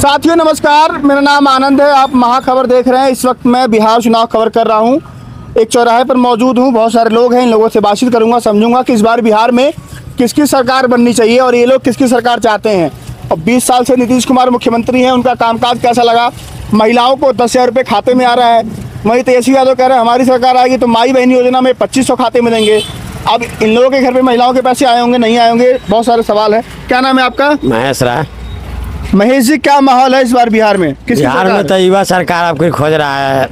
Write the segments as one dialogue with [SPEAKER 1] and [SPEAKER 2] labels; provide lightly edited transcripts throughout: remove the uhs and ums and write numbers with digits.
[SPEAKER 1] साथियों नमस्कार, मेरा नाम आनंद है। आप महाखबर देख रहे हैं। इस वक्त मैं बिहार चुनाव खबर कर रहा हूं। एक चौराहे पर मौजूद हूं, बहुत सारे लोग हैं। इन लोगों से बातचीत करूंगा, समझूंगा कि इस बार बिहार में किसकी सरकार बननी चाहिए और ये लोग किसकी सरकार चाहते हैं। और 20 साल से नीतीश कुमार मुख्यमंत्री हैं, उनका कामकाज कैसा लगा। महिलाओं को 10,000 रुपये खाते में आ रहा है। वहीं तेजस्वी यादव कह रहे हैं हमारी सरकार आएगी तो माई बहन योजना में 2500 खाते में देंगे। अब इन लोगों के घर पे महिलाओं के पैसे आए होंगे, नहीं आए होंगे, बहुत सारे सवाल है। क्या नाम है आपका?
[SPEAKER 2] महेश राय।
[SPEAKER 1] महेश जी, क्या माहौल है इस बार बिहार में?
[SPEAKER 2] बिहार में तो युवा सरकार आपको खोज रहा है,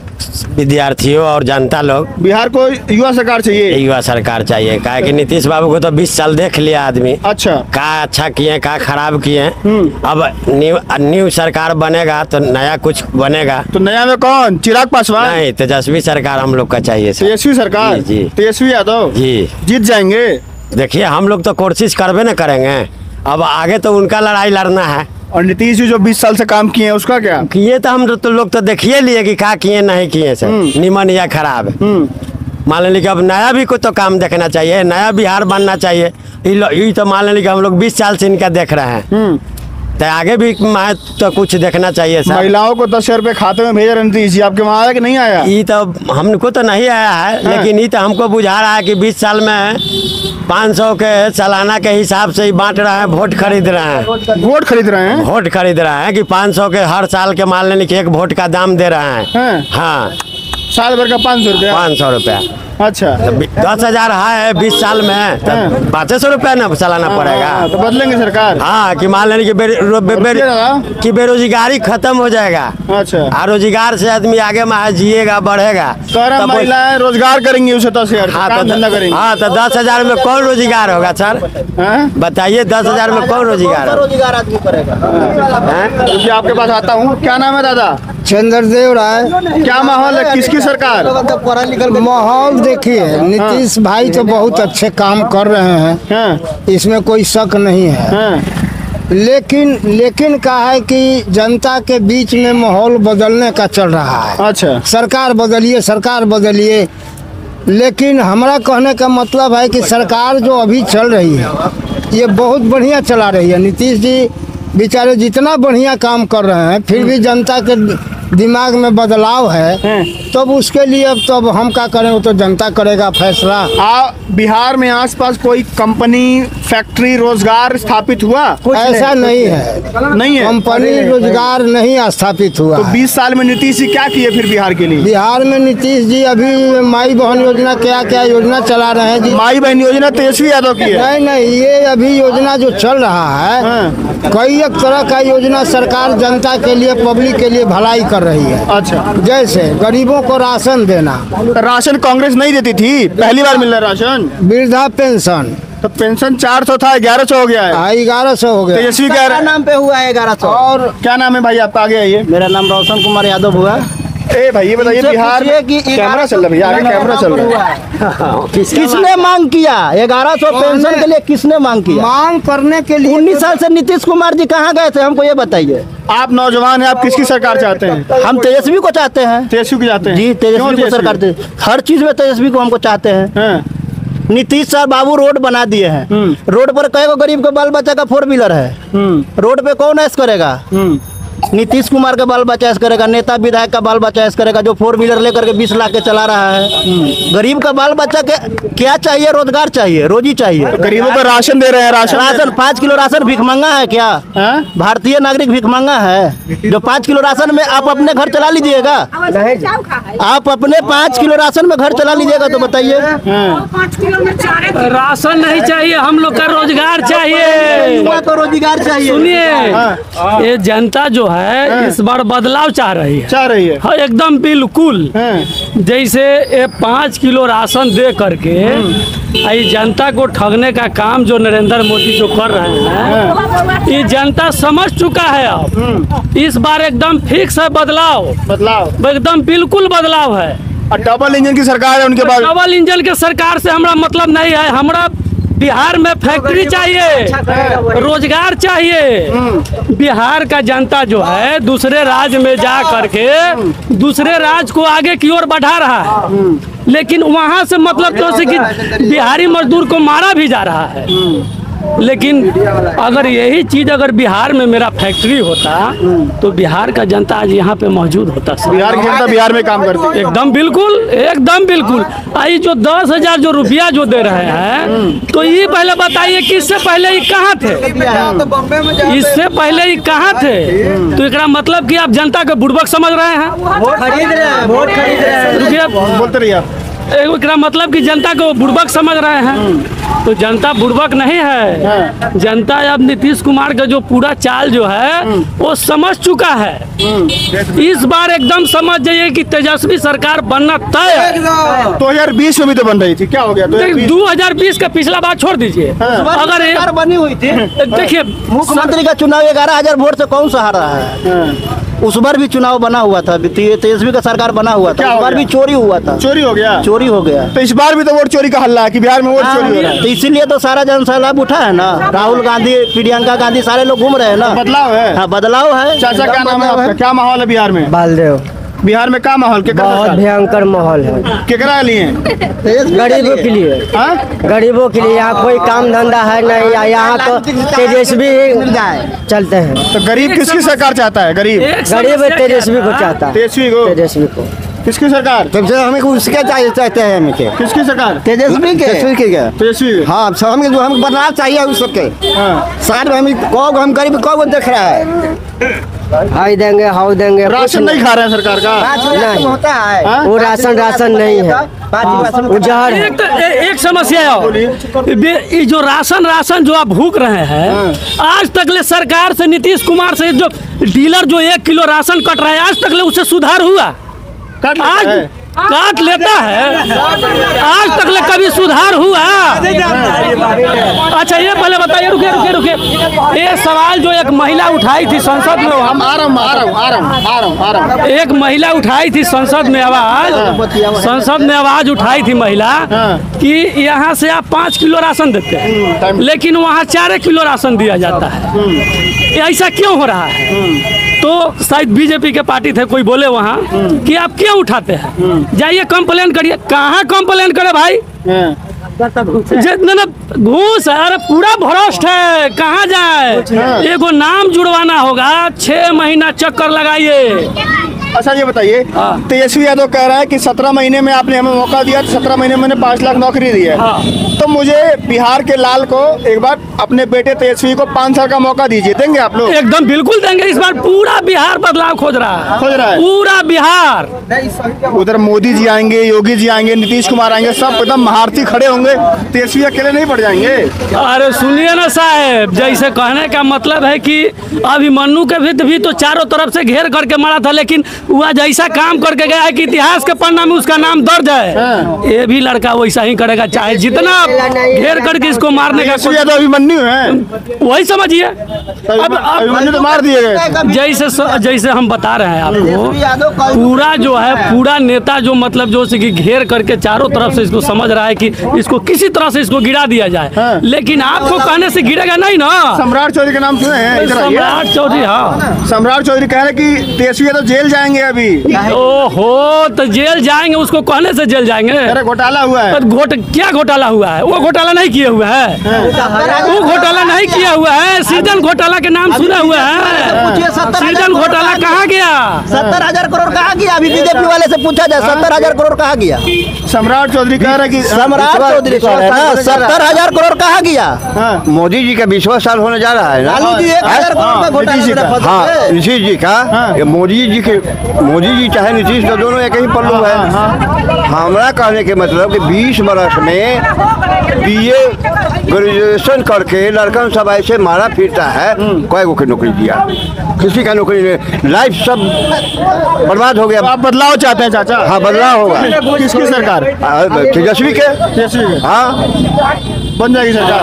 [SPEAKER 2] विद्यार्थियों और जनता लोग।
[SPEAKER 1] बिहार को युवा सरकार चाहिए?
[SPEAKER 2] युवा सरकार चाहिए, काहे कि नीतीश बाबू को तो 20 साल देख लिया आदमी।
[SPEAKER 1] अच्छा,
[SPEAKER 2] का अच्छा किए का खराब किए। अब न्यू सरकार बनेगा तो नया कुछ बनेगा।
[SPEAKER 1] तो नया में कौन? चिराग पासवान?
[SPEAKER 2] नहीं, तेजस्वी सरकार हम लोग का चाहिए।
[SPEAKER 1] तेजस्वी सरकार?
[SPEAKER 2] जी।
[SPEAKER 1] तेजस्वी यादव
[SPEAKER 2] जी
[SPEAKER 1] जीत जाएंगे?
[SPEAKER 2] देखिए, हम लोग तो कोशिश करबे न करेंगे। अब आगे तो उनका लड़ाई लड़ना है।
[SPEAKER 1] और नीतीश जी जो 20 साल से काम किए हैं उसका क्या?
[SPEAKER 2] किए तो हम तो लोग तो देखिए लिए कि क्या किए नहीं किए से, निमन या खराब। मान लीजिए कि अब नया भी कोई तो काम देखना चाहिए, नया बिहार बनना चाहिए। ये तो मान लीजिए कि हम लोग 20 साल से इनका देख रहे हैं, तो आगे भी मैं तो कुछ देखना चाहिए सर।
[SPEAKER 1] महिलाओं को 10,000 रुपये खाते में भेज रहे नीतीश जी, आपके वहाँ आया कि नहीं आया?
[SPEAKER 2] ये तो हमको तो नहीं आया है, लेकिन ये तो हमको बुझा रहा है कि 20 साल में 500 के सालाना के हिसाब से ही बांट रहे हैं, वोट खरीद रहे हैं।
[SPEAKER 1] वोट खरीद रहे हैं?
[SPEAKER 2] वोट खरीद रहे हैं कि 500 के हर साल के मान लेने के 1 वोट का दाम दे रहे हैं। हाँ,
[SPEAKER 1] साल भर का 500 रुपया?
[SPEAKER 2] 500 रुपया।
[SPEAKER 1] अच्छा,
[SPEAKER 2] 10,000 है 20 साल में, तो 500 रुपया ना सालाना पड़ेगा।
[SPEAKER 1] तो बदलेंगे सरकार?
[SPEAKER 2] हाँ, कि मान लेने कि बेरोजगारी खत्म हो जाएगा।
[SPEAKER 1] अच्छा,
[SPEAKER 2] और रोजगार से आदमी आगे में जिएगा, बढ़ेगा।
[SPEAKER 1] तो महिलाएं रोजगार करेंगी उसे 10,000?
[SPEAKER 2] हाँ,
[SPEAKER 1] काम धंधा करेंगी?
[SPEAKER 2] हाँ, तो 10,000 में कौन रोजगार होगा सर? बताइए, 10,000 में कौन रोजगार
[SPEAKER 1] आदमी करेगा? आपके पास आता हूँ। क्या नाम है दादा?
[SPEAKER 3] चंद्रदेव राय।
[SPEAKER 1] क्या माहौल है, किसकी सरकार?
[SPEAKER 3] माहौल देखिए, नीतीश भाई तो बहुत अच्छे काम कर रहे हैं, इसमें कोई शक नहीं है। लेकिन क्या है कि जनता के बीच में माहौल बदलने का चल रहा है।
[SPEAKER 1] अच्छा,
[SPEAKER 3] सरकार बदलिए। लेकिन हमारा कहने का मतलब है कि सरकार जो अभी चल रही है ये बहुत बढ़िया चला रही है। नीतीश जी बेचारे जितना बढ़िया काम कर रहे हैं, फिर भी जनता के दिमाग में बदलाव है, तब उसके लिए अब हम क्या करें, वो तो जनता करेगा फैसला।
[SPEAKER 1] बिहार में आसपास कोई कंपनी, फैक्ट्री, रोजगार स्थापित हुआ?
[SPEAKER 3] ऐसा नहीं है,
[SPEAKER 1] नहीं है
[SPEAKER 3] कंपनी रोजगार नहीं स्थापित हुआ।
[SPEAKER 1] तो 20 साल में नीतीश जी क्या किए फिर बिहार के लिए?
[SPEAKER 3] बिहार में नीतीश जी अभी माई बहन योजना क्या योजना चला रहे हैं जी।
[SPEAKER 1] माई बहन योजना तेजस्वी यादव की है?
[SPEAKER 3] नहीं, ये अभी योजना जो चल रहा है, कई एक तरह का योजना सरकार जनता के लिए, पब्लिक के लिए भलाई कर रही है।
[SPEAKER 1] अच्छा,
[SPEAKER 3] जैसे गरीबों को राशन देना।
[SPEAKER 1] राशन कांग्रेस नहीं देती थी, पहली बार मिल रहा है राशन।
[SPEAKER 3] वृद्धा पेंशन,
[SPEAKER 1] तो पेंशन 400 था, 1100 हो गया है।
[SPEAKER 3] 1100 हो गया।
[SPEAKER 1] तेजस्वी कह रहे हैं
[SPEAKER 3] नाम पे हुआ है 1100। और
[SPEAKER 1] क्या नाम है भाई आपका? आगे आइए।
[SPEAKER 3] मेरा नाम रोशन कुमार यादव हुआ।
[SPEAKER 1] ए भाई, ये बताइए, बिहार में कैमरा चल रहा है भैया, आगे कैमरा चल रहा है।
[SPEAKER 3] किसने मांग किया 1100 पेंशन के लिए? किसने मांग किया? मांग करने के लिए 19 साल से नीतीश कुमार जी कहाँ गए थे, हमको ये बताइए।
[SPEAKER 1] आप नौजवान हैं, आप किसकी सरकार चाहते हैं?
[SPEAKER 3] हम तेजस्वी को चाहते हैं।
[SPEAKER 1] तेजस्वी को चाहते हैं
[SPEAKER 3] जी, तेजस्वी को सरकार, हर चीज में तेजस्वी को हमको चाहते हैं। नीतीश सर बाबू रोड बना दिए हैं। रोड पर कई गरीब का बाल बच्चा का 4 व्हीलर है, रोड पे कौन ऐश करेगा? नीतीश कुमार का बाल बच्चा ऐसा करेगा, नेता विधायक का बाल बच्चा ऐसा करेगा, जो 4 व्हीलर लेकर के 20 लाख के चला रहा है। गरीब का बाल बच्चा के क्या चाहिए? रोजगार चाहिए, रोजी चाहिए।
[SPEAKER 1] तो गरीबों को राशन दे रहे हैं।
[SPEAKER 3] राशन 5 किलो राशन भीख मंगा है क्या? भारतीय नागरिक भीख मंगा है? जो 5 किलो राशन में आप अपने घर चला लीजिएगा? आप अपने 5 किलो राशन में घर चला लीजिएगा? तो बताइए।
[SPEAKER 4] राशन नहीं चाहिए, हम लोग का रोजगार चाहिए।
[SPEAKER 3] रोजगार चाहिए।
[SPEAKER 4] सुनिए, ये जनता जो है इस बार बदलाव चाह रही है। हाँ, एकदम बिल्कुल। जैसे ये 5 किलो राशन दे करके जनता को ठगने का काम जो नरेंद्र मोदी जो कर रहे हैं, ये जनता समझ चुका है। अब इस बार एकदम फिक्स है बदलाव, एकदम बिल्कुल बदलाव है।
[SPEAKER 1] और डबल इंजन की सरकार है उनके पास।
[SPEAKER 4] डबल इंजन के सरकार से हमारा मतलब नहीं है। हमारा बिहार में फैक्ट्री चाहिए, रोजगार चाहिए। बिहार का जनता जो है दूसरे राज्य में जा करके दूसरे राज्य को आगे की ओर बढ़ा रहा है, लेकिन वहां से मतलब तो कि बिहारी मजदूर को मारा भी जा रहा है। लेकिन अगर यही चीज अगर बिहार में मेरा फैक्ट्री होता तो बिहार का जनता आज यहाँ पे मौजूद होता।
[SPEAKER 1] बिहार की जनता बिहार में काम करती है।
[SPEAKER 4] एकदम बिल्कुल, एकदम बिल्कुल। आई जो 10,000 जो रुपया जो दे रहे हैं, तो ये पहले बताइए कि इससे पहले ये कहाँ थे? इससे पहले ये कहाँ थे? तो एकरा मतलब कि आप जनता को बुड़बक समझ रहे हैं,
[SPEAKER 3] वोट खरीद रहे हैं, वोट खरीद रहे हैं।
[SPEAKER 4] रुकिए,
[SPEAKER 1] बोलते रहिए आप।
[SPEAKER 4] एकरा मतलब कि जनता को बुड़बक समझ रहे हैं, तो जनता बुड़बक नहीं है। जनता अब नीतीश कुमार का जो पूरा चाल जो है वो समझ चुका है। इस बार एकदम समझ जाइए कि तेजस्वी सरकार बनना तय है।
[SPEAKER 1] 2020 में भी तो बन रही थी, क्या हो गया?
[SPEAKER 4] 2020 का पिछला बात छोड़ दीजिए। अगर
[SPEAKER 3] सरकार बनी हुई थी,
[SPEAKER 4] देखिए
[SPEAKER 3] मुख्यमंत्री का चुनाव 11,000 वोट से कौन सा हारा है? उस बार भी चुनाव बना हुआ था, तेजस्वी का सरकार बना हुआ था। इस बार भी चोरी हुआ था।
[SPEAKER 1] चोरी हो गया?
[SPEAKER 3] चोरी हो गया।
[SPEAKER 1] तो इस बार भी तो वोट चोरी का हल्ला है कि बिहार में वोट चोरी हो रहा है।
[SPEAKER 3] तो इसीलिए तो सारा जन सैलाब उठा है ना। राहुल गांधी, प्रियंका गांधी, सारे लोग घूम रहे हैं ना।
[SPEAKER 1] बदलाव है।
[SPEAKER 3] हाँ, बदलाव है।
[SPEAKER 1] चाचा क्या नाम है आपका? क्या माहौल है बिहार में?
[SPEAKER 5] बालदेव।
[SPEAKER 1] बिहार में क्या माहौल?
[SPEAKER 5] बहुत भयंकर माहौल है।
[SPEAKER 1] केकरा लिए?
[SPEAKER 5] गरीबों के लिए। गरीबों के लिए यहाँ कोई काम धंधा है नहीं। यहाँ तो तेजस्वी चलते हैं।
[SPEAKER 1] तो गरीब किसकी सरकार चाहता है? गरीब
[SPEAKER 5] तेजस्वी को चाहता है। तेजस्वी को
[SPEAKER 1] किसकी सरकार?
[SPEAKER 3] हमें उसके चाहते हैं। हमें
[SPEAKER 1] किसकी सरकार?
[SPEAKER 3] तेजस्वी के।
[SPEAKER 1] तेजस्वी।
[SPEAKER 3] हाँ, सब हमें जो हमें बदलाव चाहिए उस सबके। साथ में हम गरीब को देख रहा है।
[SPEAKER 5] हाई देंगे, हाउ देंगे।
[SPEAKER 1] राशन नहीं खा रहे हैं सरकार का?
[SPEAKER 5] नहीं
[SPEAKER 3] होता है
[SPEAKER 5] वो राशन नहीं है, वो जहर है।
[SPEAKER 4] एक समस्या है, ये जो राशन जो आप भूख रहे हैं, आज तक ले सरकार से, नीतीश कुमार से जो डीलर जो 1 किलो राशन कट रहा है, आज तक ले उससे सुधार हुआ? आज काट लेता है, आज तक ले कभी सुधार हुआ? अच्छा ये पहले बताइए, रुके। ये सवाल जो एक महिला उठाई थी संसद में, हम आ रहा हूँ। एक महिला उठाई थी संसद में आवाज उठाई थी महिला कि यहाँ से आप 5 किलो राशन देते हैं, लेकिन वहाँ 4 किलो राशन दिया जाता है। ऐसा क्यों हो रहा है? तो शायद बीजेपी के पार्टी थे, कोई बोले वहाँ कि आप क्यों उठाते हैं, जाइए कंप्लेन करिए। कहाँ कंप्लेन करे भाई? जितना घूस है, अरे पूरा भ्रष्ट है, कहाँ जाए? एगो नाम जुड़वाना होगा, 6 महीना चक्कर लगाइए।
[SPEAKER 1] अच्छा ये बताइए, तेजस्वी यादव कह रहा है कि 17 महीने में आपने हमें मौका दिया, 17 महीने में मैंने 5 लाख नौकरी दी है। तो मुझे बिहार के लाल को एक बार अपने बेटे तेजस्वी को 5 साल का मौका दीजिए, देंगे आप लोग?
[SPEAKER 4] एकदम बिल्कुल देंगे। इस बार पूरा बिहार बदलाव खोज रहा है पूरा बिहार।
[SPEAKER 1] उधर मोदी जी आएंगे, योगी जी आएंगे, नीतीश कुमार आएंगे, सब एकदम महारथी खड़े होंगे, तेजस्वी अकेले नहीं पड़ जाएंगे?
[SPEAKER 4] अरे सुनिए ना साहब, जैसे कहने का मतलब है कि अभिमन्यु के भी तो चारों तरफ से घेर करके मारा था, लेकिन वह जैसा काम करके गया है कि इतिहास के पन्ना में उसका नाम दर्ज है। ये भी लड़का वैसा ही करेगा, चाहे जितना घेर करके इसको मारने का।
[SPEAKER 1] तो अभिमन्यु है,
[SPEAKER 4] वही समझिए।
[SPEAKER 1] अब अभिमन्यु तो मार दिए गए।
[SPEAKER 4] जैसे हम बता रहे हैं आपको, पूरा जो है पूरा नेता जो मतलब जो कि घेर करके चारों तरफ से इसको समझ रहा है कि इसको किसी तरह से इसको गिरा दिया जाए। लेकिन आपको कहने से गिरेगा नहीं ना।
[SPEAKER 1] सम्राट चौधरी का नाम सुने हैं?
[SPEAKER 4] सम्राट चौधरी, हाँ,
[SPEAKER 1] सम्राट चौधरी कह रहे कि तेजस्वी तो जेल जाएंगे अभी।
[SPEAKER 4] ओहो, तो जेल जाएंगे, उसको कहने से जेल जाएंगे?
[SPEAKER 1] अरे घोटाला हुआ है।
[SPEAKER 4] क्या घोटाला हुआ है? वो घोटाला नहीं किए हुए है, वो घोटाला नहीं किया हुआ है। सृजन घोटाला के नाम सुना हुआ है? सृजन घोटाला कहाँ गया?
[SPEAKER 3] 70,000 करोड़ कहाँ गया? अभी बीजेपी वाले से पूछा जाए, 70,000 करोड़ कहाँ गया?
[SPEAKER 1] सम्राट चौधरी कह रहे कि
[SPEAKER 3] 70,000 करोड़ कहाँ गया?
[SPEAKER 6] मोदी जी का 20वां साल होने जा रहा है ना।
[SPEAKER 3] 1,000 करोड़ का घोटाला।
[SPEAKER 6] हाँ, नीतीश जी का, मोदी जी चाहे नीतीश का, दोनों एक ही पल्लू है। हमारा कहने के मतलब कि 20 बरस में BA ग्रेजुएशन करके लड़कन सब ऐसे मारा फिरता है। कोई को नौकरी दिया? किसी का नौकरी नहीं, लाइफ सब बर्बाद हो गया।
[SPEAKER 1] आप बदलाव चाहते हैं चाचा?
[SPEAKER 6] हाँ, बदलाव होगा।
[SPEAKER 1] किसकी सरकार?
[SPEAKER 6] तेजस्वी के। हाँ,
[SPEAKER 1] बन जाएगी सरकार?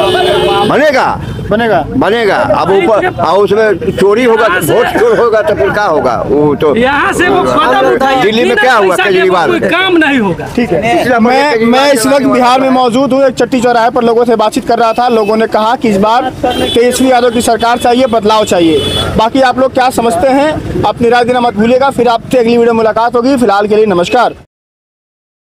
[SPEAKER 6] बनेगा। अब ऊपर उसमें चोरी होगा, वोट चोर होगा तो फिर क्या होगा? वो तो
[SPEAKER 4] यहाँ से वो कदम उठाइए।
[SPEAKER 6] दिल्ली में क्या हुआ? केजरीवाल
[SPEAKER 4] कोई काम नहीं होगा।
[SPEAKER 1] ठीक है, मैं इस वक्त बिहार में मौजूद हूँ। एक चट्टी चौराहे पर लोगों से बातचीत कर रहा था। लोगों ने कहा कि इस बार तेजस्वी यादव की सरकार चाहिए, बदलाव चाहिए। बाकी आप लोग क्या समझते हैं, अपनी राय देना मत भूलिएगा। फिर आपसे अगली वीडियो मुलाकात होगी। फिलहाल के लिए नमस्कार।